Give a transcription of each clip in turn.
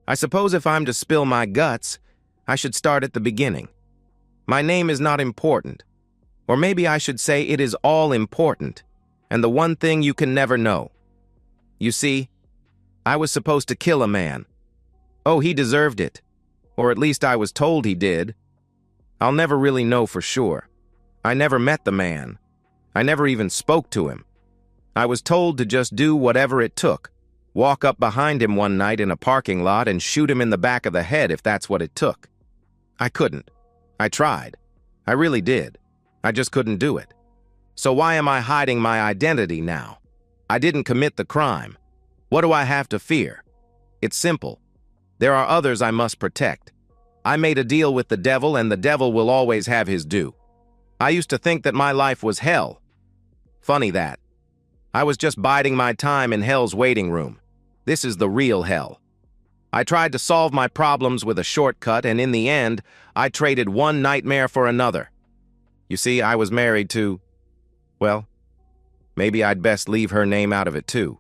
I suppose if I'm to spill my guts, I should start at the beginning. My name is not important. Or maybe I should say it is all important, and the one thing you can never know. You see, I was supposed to kill a man. Oh, he deserved it. Or at least I was told he did. I'll never really know for sure. I never met the man. I never even spoke to him. I was told to just do whatever it took. Walk up behind him one night in a parking lot and shoot him in the back of the head if that's what it took. I couldn't. I tried. I really did. I just couldn't do it. So why am I hiding my identity now? I didn't commit the crime. What do I have to fear? It's simple. There are others I must protect. I made a deal with the devil, and the devil will always have his due. I used to think that my life was hell. Funny that. I was just biding my time in hell's waiting room. This is the real hell. I tried to solve my problems with a shortcut, and in the end, I traded one nightmare for another. You see, I was married to, well, maybe I'd best leave her name out of it too.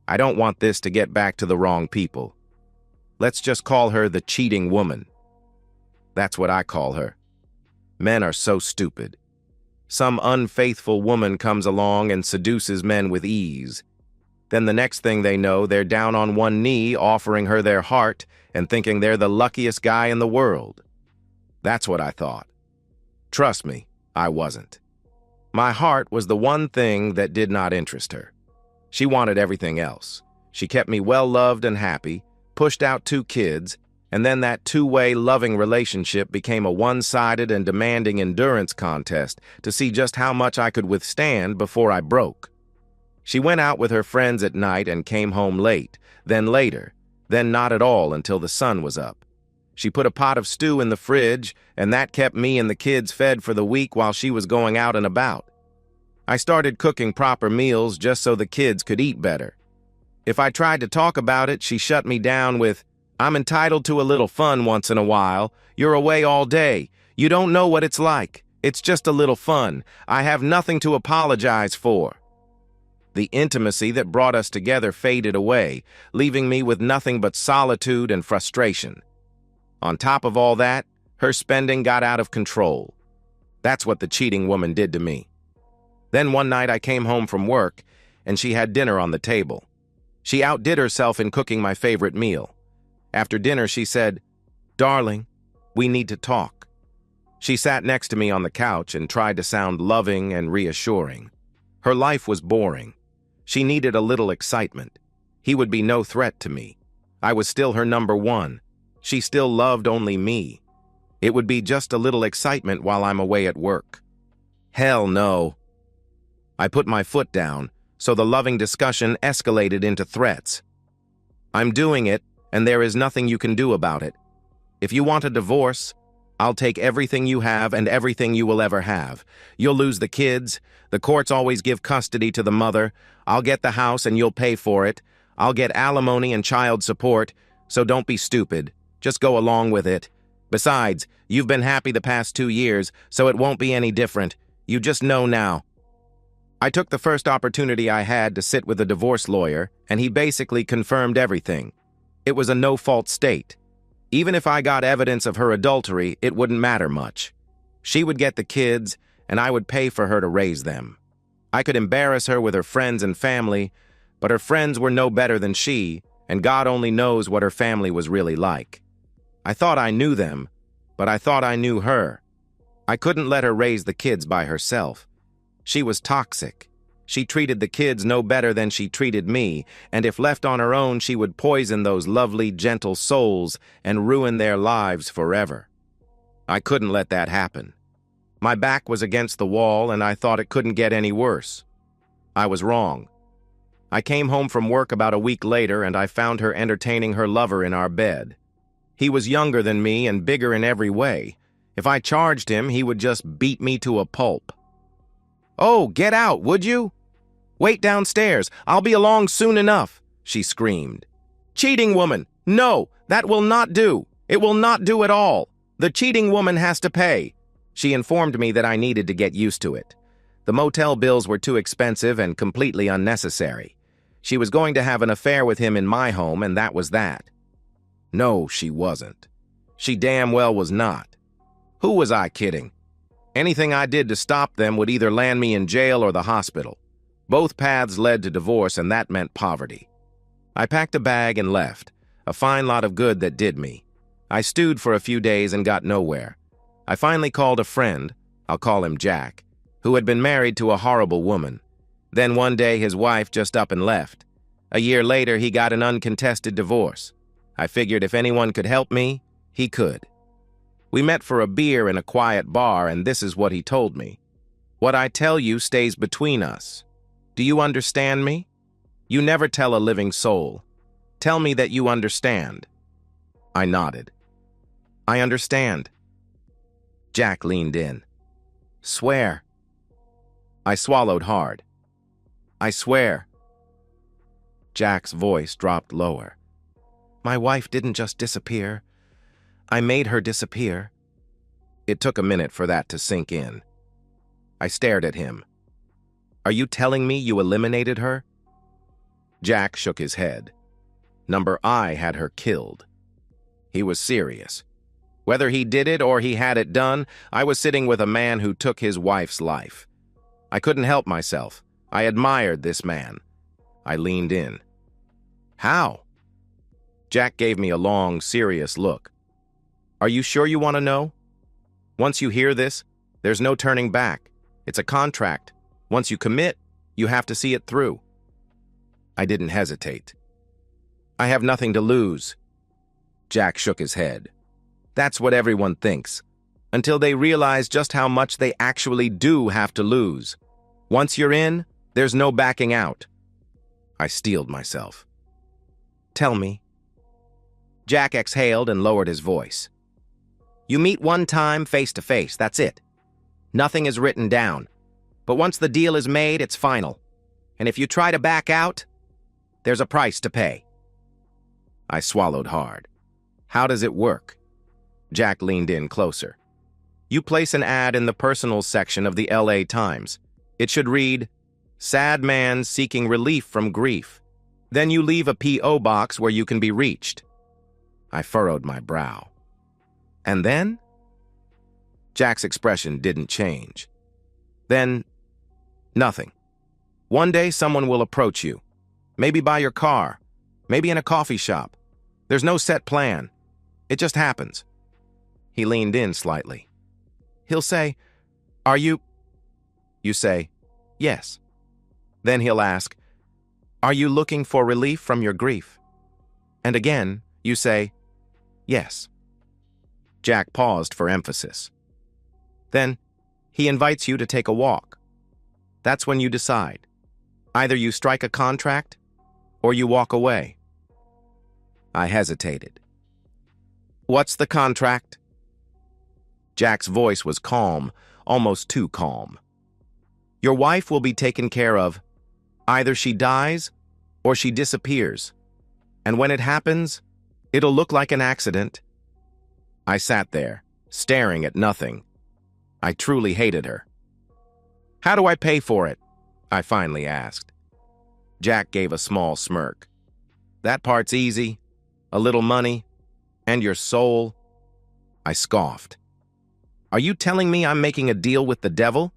I don't want this to get back to the wrong people. Let's just call her the cheating woman. That's what I call her. Men are so stupid. Some unfaithful woman comes along and seduces men with ease. Then the next thing they know, they're down on one knee offering her their heart and thinking they're the luckiest guy in the world. That's what I thought. Trust me, I wasn't. My heart was the one thing that did not interest her. She wanted everything else. She kept me well-loved and happy, pushed out 2 kids, and then that two-way loving relationship became a one-sided and demanding endurance contest to see just how much I could withstand before I broke. She went out with her friends at night and came home late, then later, then not at all until the sun was up. She put a pot of stew in the fridge, and that kept me and the kids fed for the week while she was going out and about. I started cooking proper meals just so the kids could eat better. If I tried to talk about it, she shut me down with, "I'm entitled to a little fun once in a while. You're away all day. You don't know what it's like. It's just a little fun. I have nothing to apologize for." The intimacy that brought us together faded away, leaving me with nothing but solitude and frustration. On top of all that, her spending got out of control. That's what the cheating woman did to me. Then one night I came home from work, and she had dinner on the table. She outdid herself in cooking my favorite meal. After dinner, she said, "Darling, we need to talk." She sat next to me on the couch and tried to sound loving and reassuring. Her life was boring. She needed a little excitement. He would be no threat to me. I was still her number one. She still loved only me. It would be just a little excitement while I'm away at work. Hell no. I put my foot down, so the loving discussion escalated into threats. "I'm doing it, and there is nothing you can do about it. If you want a divorce, I'll take everything you have and everything you will ever have. You'll lose the kids. The courts always give custody to the mother. I'll get the house and you'll pay for it. I'll get alimony and child support, so don't be stupid. Just go along with it. Besides, you've been happy the past 2 years, so it won't be any different. You just know now." I took the first opportunity I had to sit with a divorce lawyer, and he basically confirmed everything. It was a no-fault state. Even if I got evidence of her adultery, it wouldn't matter much. She would get the kids, and I would pay for her to raise them. I could embarrass her with her friends and family, but her friends were no better than she, and God only knows what her family was really like. I thought I knew them, but I thought I knew her. I couldn't let her raise the kids by herself. She was toxic. She treated the kids no better than she treated me, and if left on her own, she would poison those lovely, gentle souls and ruin their lives forever. I couldn't let that happen. My back was against the wall, and I thought it couldn't get any worse. I was wrong. I came home from work about a week later, and I found her entertaining her lover in our bed. He was younger than me and bigger in every way. If I charged him, he would just beat me to a pulp. "Oh, get out, would you? Wait downstairs. I'll be along soon enough," she screamed. "Cheating woman! No, that will not do. It will not do at all. The cheating woman has to pay." She informed me that I needed to get used to it. The motel bills were too expensive and completely unnecessary. She was going to have an affair with him in my home, and that was that. No, she wasn't. She damn well was not. Who was I kidding? Anything I did to stop them would either land me in jail or the hospital. Both paths led to divorce, and that meant poverty. I packed a bag and left, a fine lot of good that did me. I stewed for a few days and got nowhere. I finally called a friend, I'll call him Jack, who had been married to a horrible woman. Then one day his wife just up and left. A year later, he got an uncontested divorce. I figured if anyone could help me, he could. We met for a beer in a quiet bar, and this is what he told me. What I tell you stays between us. Do you understand me? You never tell a living soul. Tell me that you understand. I nodded. I understand. Jack leaned in. Swear. I swallowed hard. I swear. Jack's voice dropped lower. My wife didn't just disappear. I made her disappear. It took a minute for that to sink in. I stared at him. Are you telling me you eliminated her? Jack shook his head. Number I had her killed. He was serious. Whether he did it or he had it done, I was sitting with a man who took his wife's life. I couldn't help myself. I admired this man. I leaned in. How? Jack gave me a long, serious look. Are you sure you want to know? Once you hear this, there's no turning back. It's a contract. Once you commit, you have to see it through. I didn't hesitate. I have nothing to lose. Jack shook his head. That's what everyone thinks, until they realize just how much they actually do have to lose. Once you're in, there's no backing out. I steeled myself. Tell me. Jack exhaled and lowered his voice. You meet one time face to face, that's it. Nothing is written down. But once the deal is made, it's final. And if you try to back out, there's a price to pay. I swallowed hard. How does it work? Jack leaned in closer. You place an ad in the personals section of the LA Times. It should read, Sad man seeking relief from grief. Then you leave a P.O. box where you can be reached. I furrowed my brow. And then? Jack's expression didn't change. Then, nothing. One day someone will approach you. Maybe by your car. Maybe in a coffee shop. There's no set plan. It just happens. He leaned in slightly. He'll say, Are you? You say, Yes. Then he'll ask, Are you looking for relief from your grief? And again, you say, Yes. Jack paused for emphasis. Then, he invites you to take a walk. That's when you decide. Either you strike a contract, or you walk away. I hesitated. What's the contract? Jack's voice was calm, almost too calm. Your wife will be taken care of. Either she dies, or she disappears. And when it happens, it'll look like an accident. I sat there, staring at nothing. I truly hated her. How do I pay for it? I finally asked. Jack gave a small smirk. That part's easy. A little money. And your soul. I scoffed. Are you telling me I'm making a deal with the devil?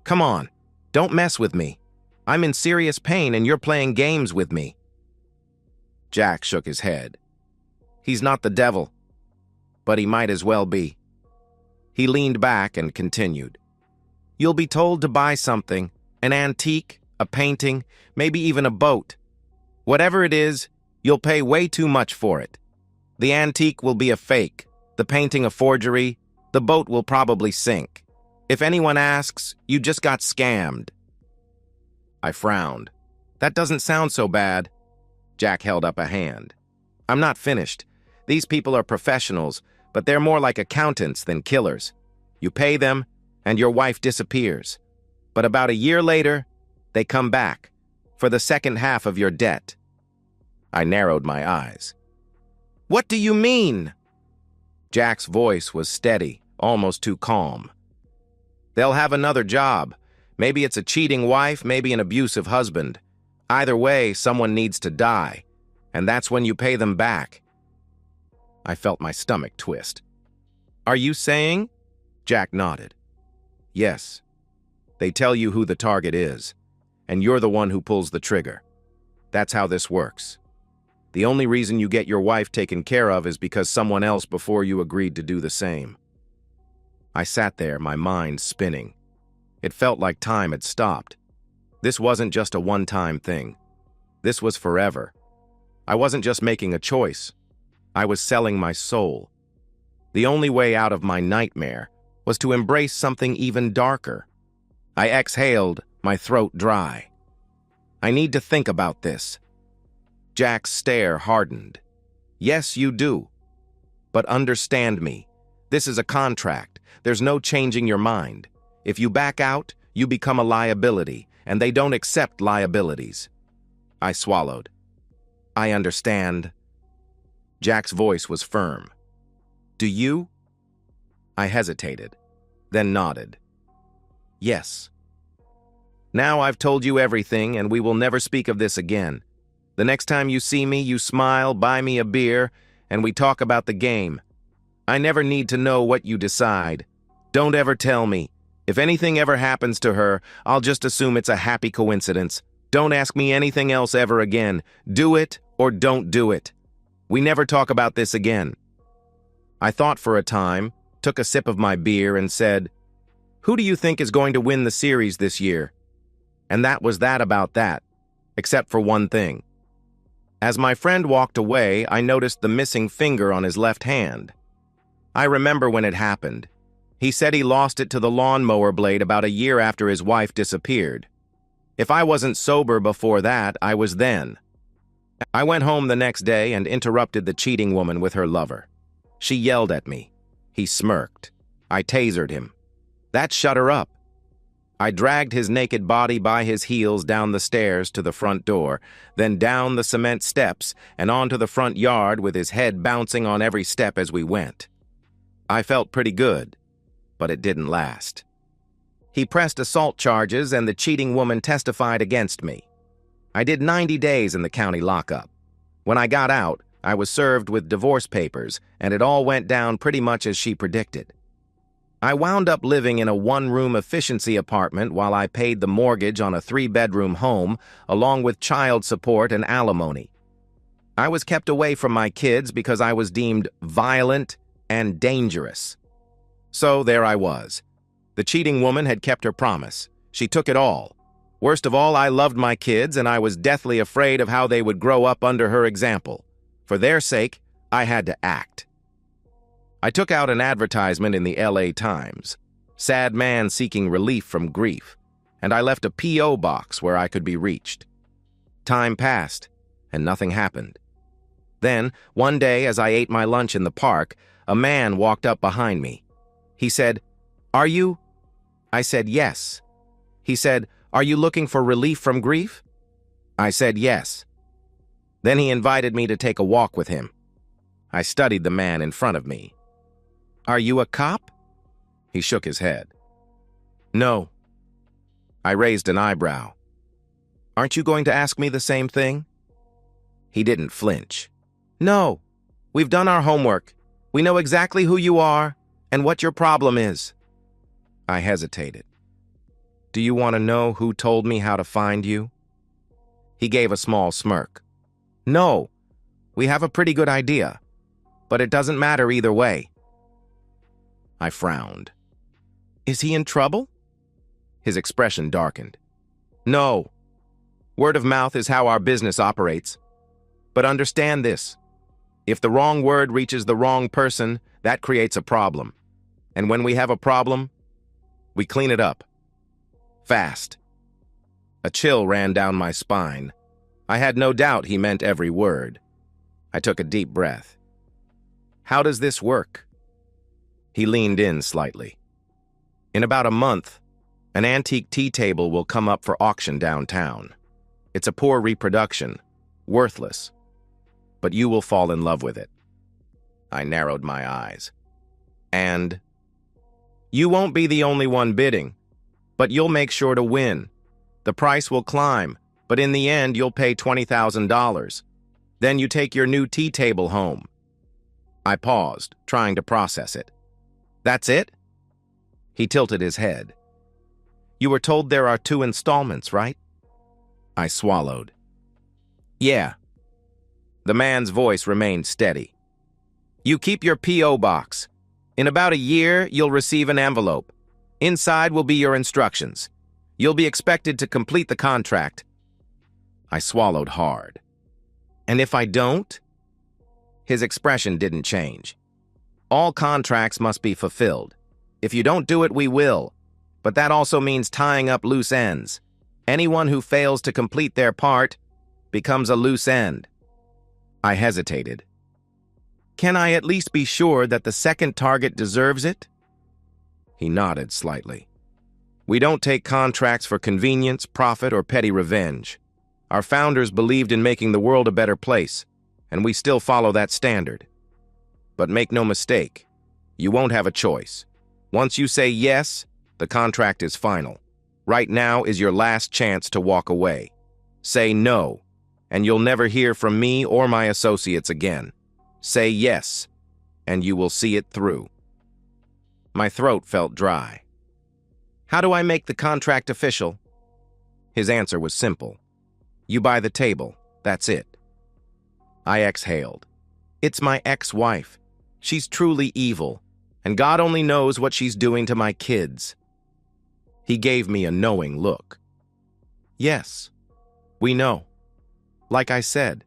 Come on, don't mess with me. I'm in serious pain and you're playing games with me. Jack shook his head. He's not the devil, but he might as well be. He leaned back and continued. You'll be told to buy something, an antique, a painting, maybe even a boat. Whatever it is, you'll pay way too much for it. The antique will be a fake, the painting a forgery, the boat will probably sink. If anyone asks, you just got scammed. I frowned. That doesn't sound so bad. Jack held up a hand. I'm not finished. These people are professionals, but they're more like accountants than killers. You pay them, and your wife disappears. But about a year later, they come back, for the second half of your debt. I narrowed my eyes. What do you mean? Jack's voice was steady, almost too calm. They'll have another job. Maybe it's a cheating wife, maybe an abusive husband. Either way, someone needs to die, and that's when you pay them back. I felt my stomach twist. Are you saying? Jack nodded. Yes. They tell you who the target is, and you're the one who pulls the trigger. That's how this works. The only reason you get your wife taken care of is because someone else before you agreed to do the same. I sat there, my mind spinning. It felt like time had stopped. This wasn't just a one-time thing. This was forever. I wasn't just making a choice. I was selling my soul. The only way out of my nightmare was to embrace something even darker. I exhaled, my throat dry. I need to think about this. Jack's stare hardened. Yes, you do. But understand me. This is a contract. There's no changing your mind. If you back out, you become a liability, and they don't accept liabilities. I swallowed. I understand. Jack's voice was firm. Do you? I hesitated, then nodded. Yes. Now I've told you everything, and we will never speak of this again. The next time you see me, you smile, buy me a beer, and we talk about the game. I never need to know what you decide. Don't ever tell me. If anything ever happens to her, I'll just assume it's a happy coincidence. Don't ask me anything else ever again. Do it or don't do it. We never talk about this again. I thought for a time, took a sip of my beer, and said, Who do you think is going to win the series this year? And that was that about that, except for one thing. As my friend walked away, I noticed the missing finger on his left hand. I remember when it happened. He said he lost it to the lawnmower blade about a year after his wife disappeared. If I wasn't sober before that, I was then. I went home the next day and interrupted the cheating woman with her lover. She yelled at me. He smirked. I tasered him. That shut her up. I dragged his naked body by his heels down the stairs to the front door, then down the cement steps and onto the front yard with his head bouncing on every step as we went. I felt pretty good, but it didn't last. He pressed assault charges and the cheating woman testified against me. I did 90 days in the county lockup. When I got out, I was served with divorce papers, and it all went down pretty much as she predicted. I wound up living in a one-room efficiency apartment while I paid the mortgage on a 3-bedroom home, along with child support and alimony. I was kept away from my kids because I was deemed violent and dangerous. So there I was. The cheating woman had kept her promise. She took it all. Worst of all, I loved my kids, and I was deathly afraid of how they would grow up under her example. For their sake, I had to act. I took out an advertisement in the LA Times, sad man seeking relief from grief, and I left a P.O. box where I could be reached. Time passed, and nothing happened. Then, one day as I ate my lunch in the park, a man walked up behind me. He said, "Are you?" I said, "Yes." He said, "Are you looking for relief from grief?" I said, "Yes." Then he invited me to take a walk with him. I studied the man in front of me. "Are you a cop?" He shook his head. "No." I raised an eyebrow. "Aren't you going to ask me the same thing?" He didn't flinch. "No. We've done our homework. We know exactly who you are and what your problem is." I hesitated. "Do you want to know who told me how to find you?" He gave a small smirk. "No. We have a pretty good idea, but it doesn't matter either way." I frowned. "Is he in trouble?" His expression darkened. "No. Word of mouth is how our business operates. But understand this. If the wrong word reaches the wrong person, that creates a problem. And when we have a problem, we clean it up. Fast." A chill ran down my spine. I had no doubt he meant every word. I took a deep breath. "How does this work?" He leaned in slightly. "In about a month, an antique tea table will come up for auction downtown. It's a poor reproduction, worthless, but you will fall in love with it." I narrowed my eyes. "And?" "You won't be the only one bidding, but you'll make sure to win. The price will climb, but in the end you'll pay $20,000. Then you take your new tea table home." I paused, trying to process it. That's it? He tilted his head. You were told there are 2 installments, right? I swallowed. Yeah. The man's voice remained steady. You keep your P.O. box. In about a year, you'll receive an envelope. Inside will be your instructions. You'll be expected to complete the contract. I swallowed hard. And if I don't? His expression didn't change. All contracts must be fulfilled. If you don't do it, we will. But that also means tying up loose ends. Anyone who fails to complete their part becomes a loose end. I hesitated. Can I at least be sure that the second target deserves it? He nodded slightly. We don't take contracts for convenience, profit, or petty revenge. Our founders believed in making the world a better place, and we still follow that standard. But make no mistake, you won't have a choice. Once you say yes, the contract is final. Right now is your last chance to walk away. Say no, and you'll never hear from me or my associates again. Say yes, and you will see it through. My throat felt dry. How do I make the contract official? His answer was simple. You buy the table, that's it. I exhaled. It's my ex-wife. She's truly evil, and God only knows what she's doing to my kids. He gave me a knowing look. Yes, we know. Like I said,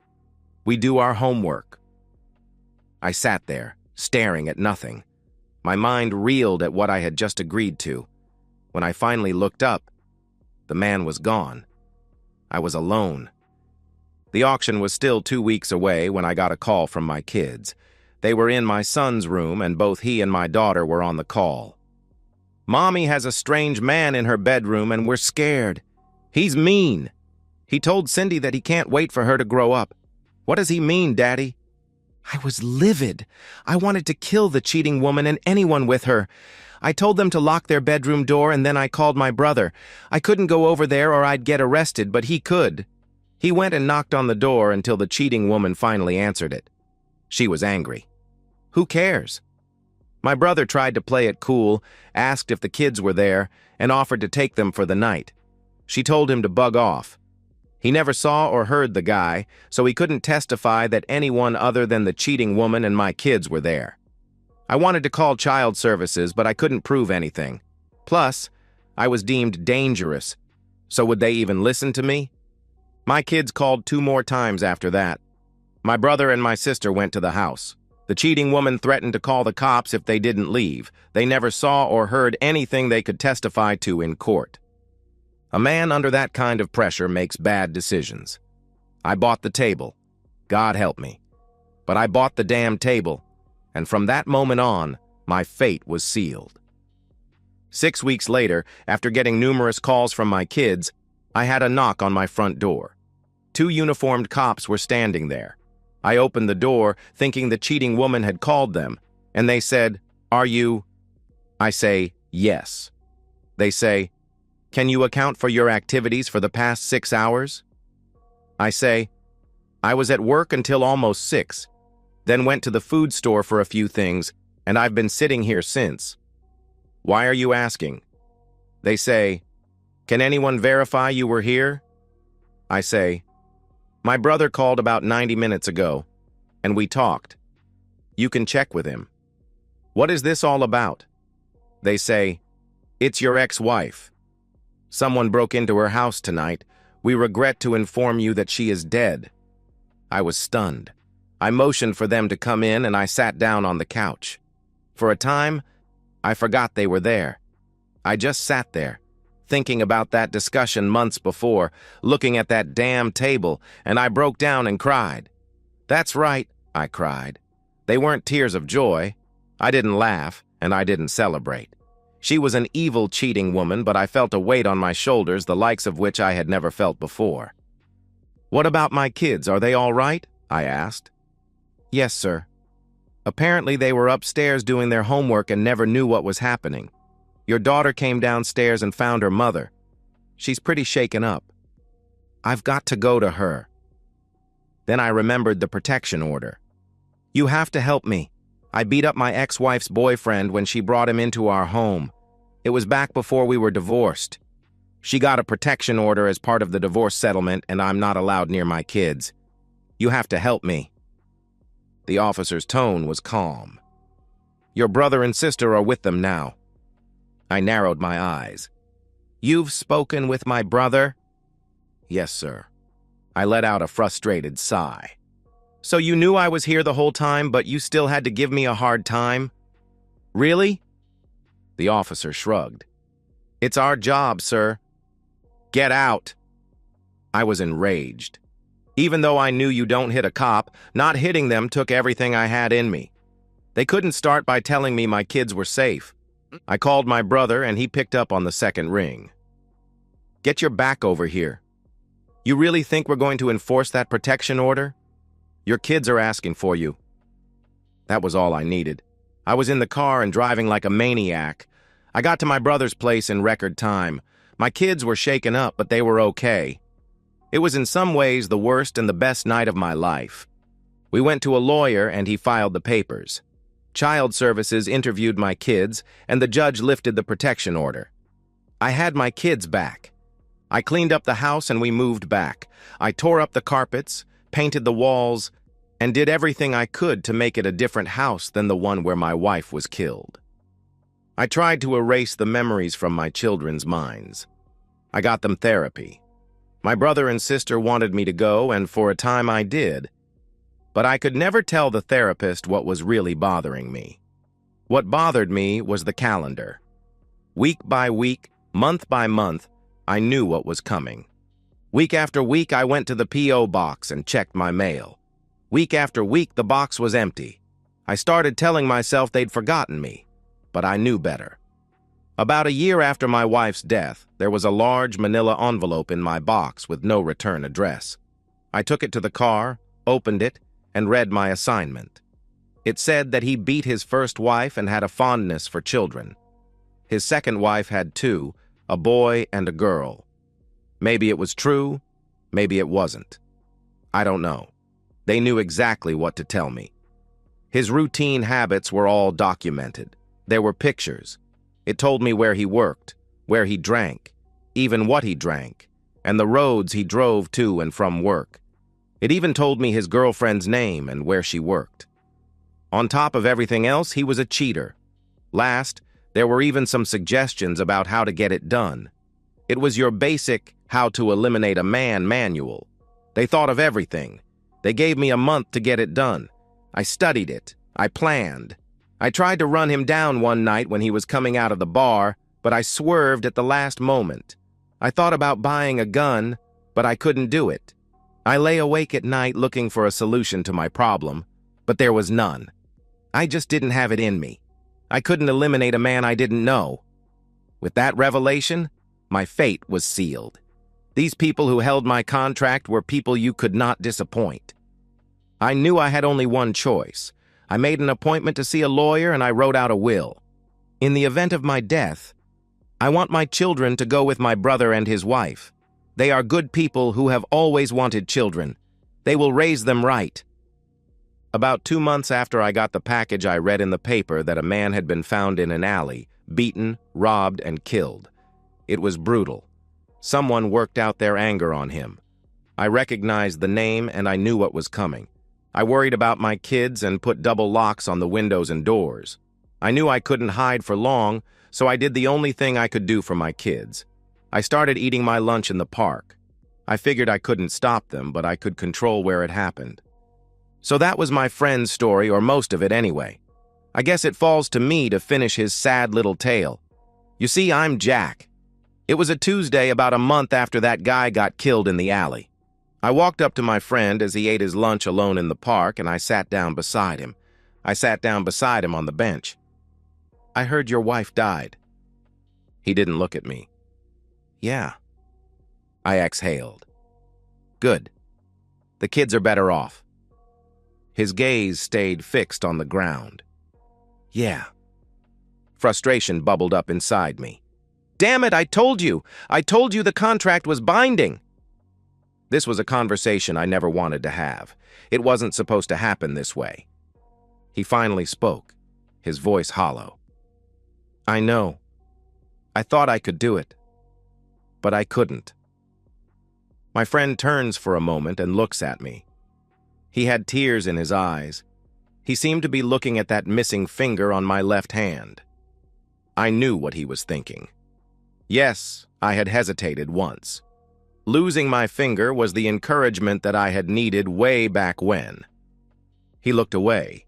we do our homework. I sat there, staring at nothing. My mind reeled at what I had just agreed to. When I finally looked up, the man was gone. I was alone. The auction was still 2 weeks away when I got a call from my kids. They were in my son's room, and both he and my daughter were on the call. Mommy has a strange man in her bedroom, and we're scared. He's mean. He told Cindy that he can't wait for her to grow up. What does he mean, Daddy? I was livid. I wanted to kill the cheating woman and anyone with her. I told them to lock their bedroom door, and then I called my brother. I couldn't go over there or I'd get arrested, but he could. He went and knocked on the door until the cheating woman finally answered it. She was angry. Who cares? My brother tried to play it cool, asked if the kids were there, and offered to take them for the night. She told him to bug off. He never saw or heard the guy, so he couldn't testify that anyone other than the cheating woman and my kids were there. I wanted to call child services, but I couldn't prove anything. Plus, I was deemed dangerous, so would they even listen to me? My kids called 2 more times after that. My brother and my sister went to the house. The cheating woman threatened to call the cops if they didn't leave. They never saw or heard anything they could testify to in court. A man under that kind of pressure makes bad decisions. I bought the table. God help me. But I bought the damn table, and from that moment on, my fate was sealed. 6 weeks later, after getting numerous calls from my kids, I had a knock on my front door. 2 uniformed cops were standing there. I opened the door, thinking the cheating woman had called them, and they said, "Are you?" I say, "Yes." They say, "Can you account for your activities for the past 6 hours?" I say, "I was at work until almost 6, then went to the food store for a few things, and I've been sitting here since." "Why are you asking?" They say, "Can anyone verify you were here?" I say, "My brother called about 90 minutes ago, and we talked. You can check with him." "What is this all about?" They say, "It's your ex-wife. Someone broke into her house tonight. We regret to inform you that she is dead." I was stunned. I motioned for them to come in, and I sat down on the couch. For a time, I forgot they were there. I just sat there, thinking about that discussion months before, looking at that damn table, and I broke down and cried. "That's right," I cried. They weren't tears of joy. I didn't laugh, and I didn't celebrate. She was an evil, cheating woman, but I felt a weight on my shoulders, the likes of which I had never felt before. "What about my kids? Are they all right?" I asked. "Yes, sir. Apparently they were upstairs doing their homework and never knew what was happening. Your daughter came downstairs and found her mother. She's pretty shaken up. I've got to go to her." Then I remembered the protection order. "You have to help me. I beat up my ex-wife's boyfriend when she brought him into our home. It was back before we were divorced. She got a protection order as part of the divorce settlement, and I'm not allowed near my kids. You have to help me." The officer's tone was calm. "Your brother and sister are with them now." I narrowed my eyes. "You've spoken with my brother?" "Yes, sir." I let out a frustrated sigh. "So you knew I was here the whole time, but you still had to give me a hard time? Really?" The officer shrugged. "It's our job, sir." "Get out." I was enraged. Even though I knew you don't hit a cop, not hitting them took everything I had in me. They couldn't start by telling me my kids were safe. I called my brother, and he picked up on the second ring. "Get your back over here. You really think we're going to enforce that protection order? Your kids are asking for you." That was all I needed. I was in the car and driving like a maniac. I got to my brother's place in record time. My kids were shaken up, but they were okay. It was in some ways the worst and the best night of my life. We went to a lawyer, and he filed the papers. Child Services interviewed my kids, and the judge lifted the protection order. I had my kids back. I cleaned up the house, and we moved back. I tore up the carpets, painted the walls, and did everything I could to make it a different house than the one where my wife was killed. I tried to erase the memories from my children's minds. I got them therapy. My brother and sister wanted me to go, and for a time I did. But I could never tell the therapist what was really bothering me. What bothered me was the calendar. Week by week, month by month, I knew what was coming. Week after week, I went to the P.O. box and checked my mail. Week after week, the box was empty. I started telling myself they'd forgotten me, but I knew better. About a year after my wife's death, there was a large manila envelope in my box with no return address. I took it to the car, opened it, and read my assignment. It said that he beat his first wife and had a fondness for children. His second wife had two, a boy and a girl. Maybe it was true, maybe it wasn't. I don't know. They knew exactly what to tell me. His routine habits were all documented. There were pictures. It told me where he worked, where he drank, even what he drank, and the roads he drove to and from work. It even told me his girlfriend's name and where she worked. On top of everything else, he was a cheater. Last, there were even some suggestions about how to get it done. It was your basic how to eliminate a man manual. They thought of everything. They gave me a month to get it done. I studied it. I planned. I tried to run him down one night when he was coming out of the bar, but I swerved at the last moment. I thought about buying a gun, but I couldn't do it. I lay awake at night looking for a solution to my problem, but there was none. I just didn't have it in me. I couldn't eliminate a man I didn't know. With that revelation, my fate was sealed. These people who held my contract were people you could not disappoint. I knew I had only one choice. I made an appointment to see a lawyer, and I wrote out a will. In the event of my death, I want my children to go with my brother and his wife. They are good people who have always wanted children. They will raise them right. About 2 months after I got the package, I read in the paper that a man had been found in an alley, beaten, robbed, and killed. It was brutal. Someone worked out their anger on him. I recognized the name, and I knew what was coming. I worried about my kids and put double locks on the windows and doors. I knew I couldn't hide for long, so I did the only thing I could do for my kids. I started eating my lunch in the park. I figured I couldn't stop them, but I could control where it happened. So that was my friend's story, or most of it anyway. I guess it falls to me to finish his sad little tale. You see, I'm Jack. It was a Tuesday about a month after that guy got killed in the alley. I walked up to my friend as he ate his lunch alone in the park, and I sat down beside him. I sat down beside him on the bench. "I heard your wife died." He didn't look at me. "Yeah." I exhaled. "Good. The kids are better off." His gaze stayed fixed on the ground. "Yeah." Frustration bubbled up inside me. "Damn it, I told you! I told you the contract was binding!" This was a conversation I never wanted to have. It wasn't supposed to happen this way. He finally spoke, his voice hollow. I know. I thought I could do it, but I couldn't. My friend turns for a moment and looks at me. He had tears in his eyes. He seemed to be looking at that missing finger on my left hand. I knew what he was thinking. Yes, I had hesitated once. Losing my finger was the encouragement that I had needed way back when. He looked away.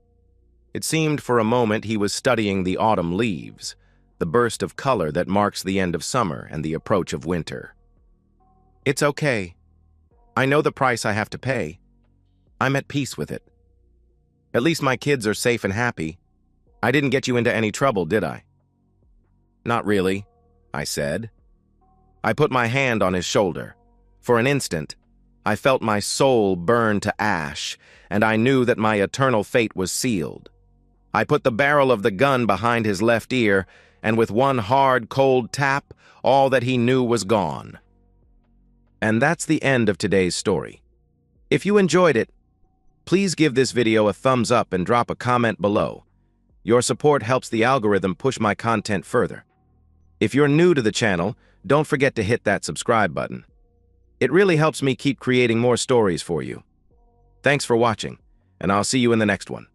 It seemed for a moment he was studying the autumn leaves, the burst of color that marks the end of summer and the approach of winter. It's okay. I know the price I have to pay. I'm at peace with it. At least my kids are safe and happy. I didn't get you into any trouble, did I? Not really, I said. I put my hand on his shoulder. For an instant, I felt my soul burn to ash, and I knew that my eternal fate was sealed. I put the barrel of the gun behind his left ear, and with one hard, cold tap, all that he knew was gone. And that's the end of today's story. If you enjoyed it, please give this video a thumbs up and drop a comment below. Your support helps the algorithm push my content further. If you're new to the channel, don't forget to hit that subscribe button. It really helps me keep creating more stories for you. Thanks for watching, and I'll see you in the next one.